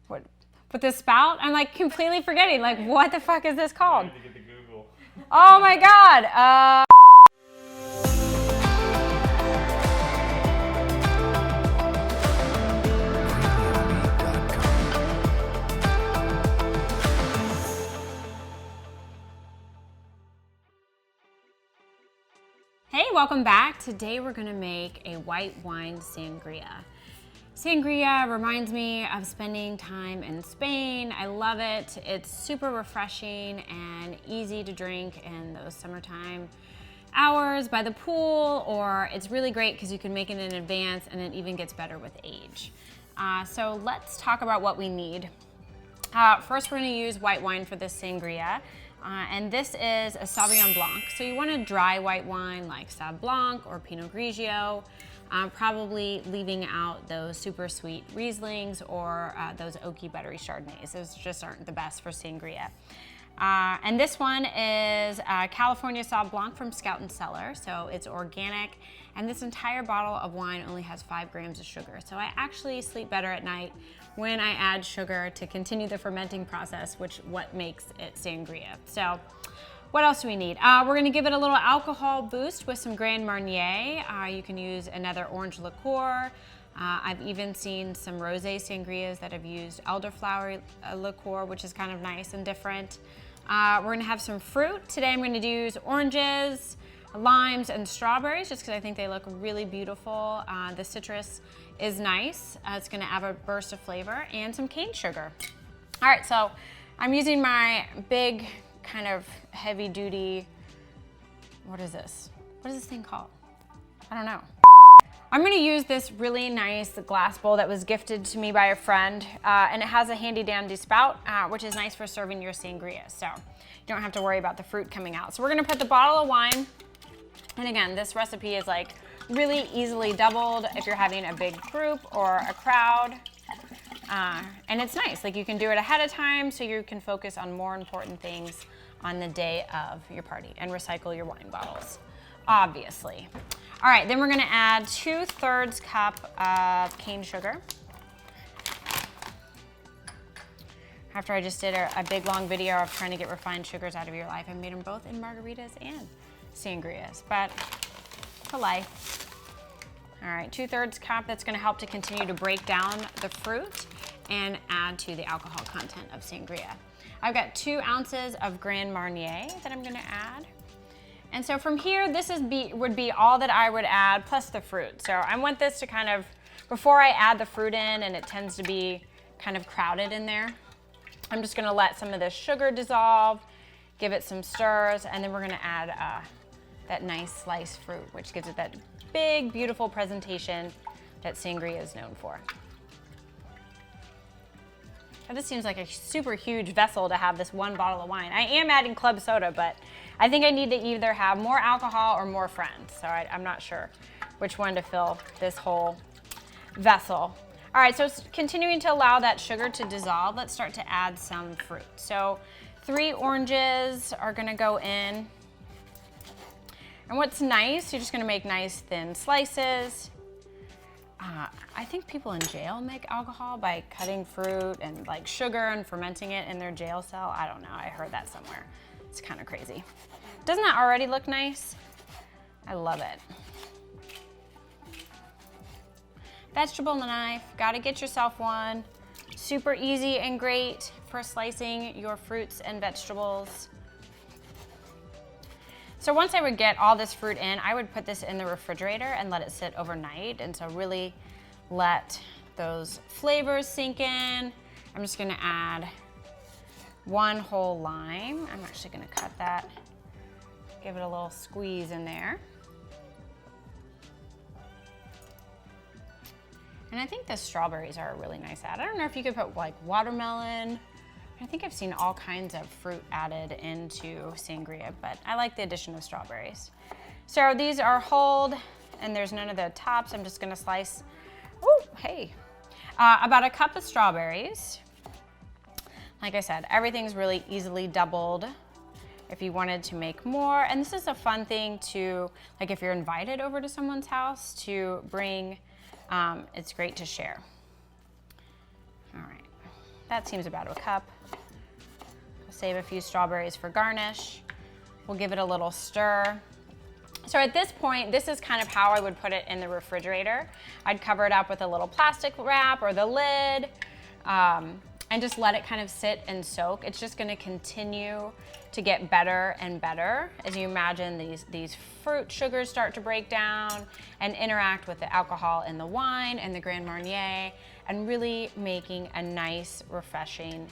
What? With the spout? I'm like completely forgetting. Like, what the fuck is this called? To get the Google. Oh my God. Hey, welcome back. Today we're gonna make a white wine sangria. Sangria reminds me of spending time in Spain. I love it. It's super refreshing and easy to drink in those summertime hours by the pool, or it's really great because you can make it in advance and it even gets better with age. So let's talk about what we need. First, we're gonna use white wine for this sangria. And this is a Sauvignon Blanc. So you want a dry white wine like Sauv Blanc or Pinot Grigio, probably leaving out those super sweet Rieslings or those oaky buttery Chardonnays. Those just aren't the best for sangria. And this one is California Sauv Blanc from Scout and Cellar. So it's organic, and this entire bottle of wine only has 5 grams of sugar. So I actually sleep better at night when I add sugar to continue the fermenting process, which what makes it sangria. So what else do we need? We're gonna give it a little alcohol boost with some Grand Marnier. You can use another orange liqueur. I've even seen some rosé sangrias that have used elderflower liqueur, which is kind of nice and different. We're gonna have some fruit. Today I'm gonna use oranges, limes, and strawberries, just because I think they look really beautiful. The citrus is nice. It's gonna have a burst of flavor, and some cane sugar. All right, so I'm using my big kind of heavy duty, what is this? What is this thing called? I don't know. I'm gonna use this really nice glass bowl that was gifted to me by a friend, and it has a handy dandy spout, which is nice for serving your sangria. So you don't have to worry about the fruit coming out. So we're gonna put the bottle of wine, and again, this recipe is like really easily doubled if you're having a big group or a crowd. And it's nice, like you can do it ahead of time so you can focus on more important things on the day of your party and recycle your wine bottles, obviously. All right, then we're gonna add 2/3 cup of cane sugar. After I just did a big long video of trying to get refined sugars out of your life, I made them both in margaritas and sangrias, but to life. All right, 2/3 cup. That's gonna help to continue to break down the fruit and add to the alcohol content of sangria. I've got 2 ounces of Grand Marnier that I'm gonna add. And so from here, this would be all that I would add, plus the fruit. So I want this to kind of, before I add the fruit in, and it tends to be kind of crowded in there, I'm just gonna let some of this sugar dissolve, give it some stirs, and then we're gonna add that nice sliced fruit, which gives it that big, beautiful presentation that sangria is known for. Now, this seems like a super huge vessel to have this one bottle of wine. I am adding club soda, but I think I need to either have more alcohol or more friends. So I'm not sure which one to fill this whole vessel. All right, so continuing to allow that sugar to dissolve, let's start to add some fruit. So 3 oranges are gonna go in. And what's nice, you're just gonna make nice thin slices. I think people in jail make alcohol by cutting fruit and like sugar and fermenting it in their jail cell. I don't know, I heard that somewhere. It's kind of crazy. Doesn't that already look nice? I love it. Vegetable knife, gotta get yourself one. Super easy and great for slicing your fruits and vegetables. So once I would get all this fruit in, I would put this in the refrigerator and let it sit overnight. And so really let those flavors sink in. I'm just gonna add 1 whole lime. I'm actually gonna cut that, give it a little squeeze in there. And I think the strawberries are a really nice add. I don't know if you could put like watermelon. I think I've seen all kinds of fruit added into sangria, but I like the addition of strawberries. So these are hulled, and there's none of the tops. I'm just gonna slice, oh, hey, about 1 cup of strawberries. Like I said, everything's really easily doubled if you wanted to make more. And this is a fun thing to, like if you're invited over to someone's house to bring, it's great to share. All right. that seems about a cup. We'll save a few strawberries for garnish. We'll give it a little stir. So at this point, this is kind of how I would put it in the refrigerator. I'd cover it up with a little plastic wrap or the lid, and just let it kind of sit and soak. It's just gonna continue to get better and better as you imagine these fruit sugars start to break down and interact with the alcohol in the wine and the Grand Marnier, and really making a nice, refreshing,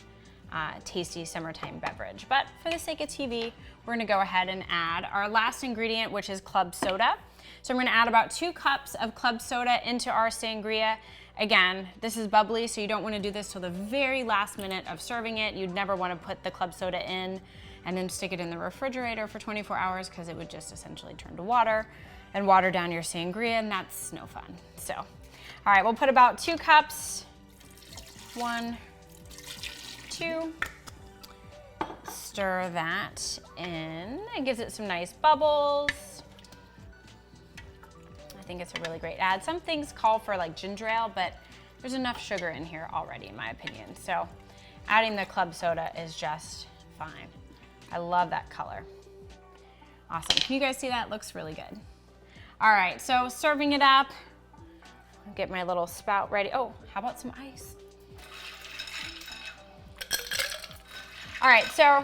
tasty summertime beverage. But for the sake of TV, we're gonna go ahead and add our last ingredient, which is club soda. So I'm gonna add about 2 cups of club soda into our sangria. Again, this is bubbly, so you don't wanna do this till the very last minute of serving it. You'd never wanna put the club soda in and then stick it in the refrigerator for 24 hours because it would just essentially turn to water and water down your sangria, and that's no fun. So, all right, we'll put about 2 cups. 1, 2. Stir that in. It gives it some nice bubbles. I think it's a really great add. Some things call for like ginger ale, but there's enough sugar in here already, in my opinion. So adding the club soda is just fine. I love that color. Awesome. Can you guys see that? It looks really good. All right, so serving it up. I'll get my little spout ready. Oh, how about some ice? All right, so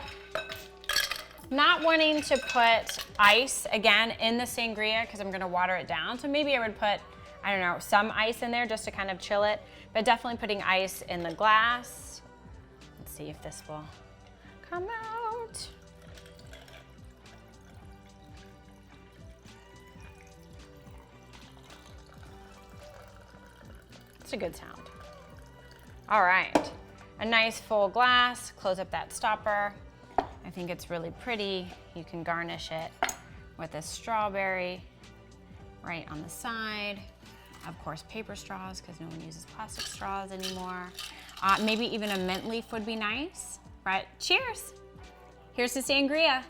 not wanting to put ice again in the sangria because I'm gonna water it down. So maybe I would put, I don't know, some ice in there just to kind of chill it, but definitely putting ice in the glass. Let's see if this will come out. It's a good sound. All right, a nice full glass, close up that stopper. I think it's really pretty. You can garnish it with a strawberry right on the side. Of course, paper straws, because no one uses plastic straws anymore. Maybe even a mint leaf would be nice, right? Cheers. Here's the sangria.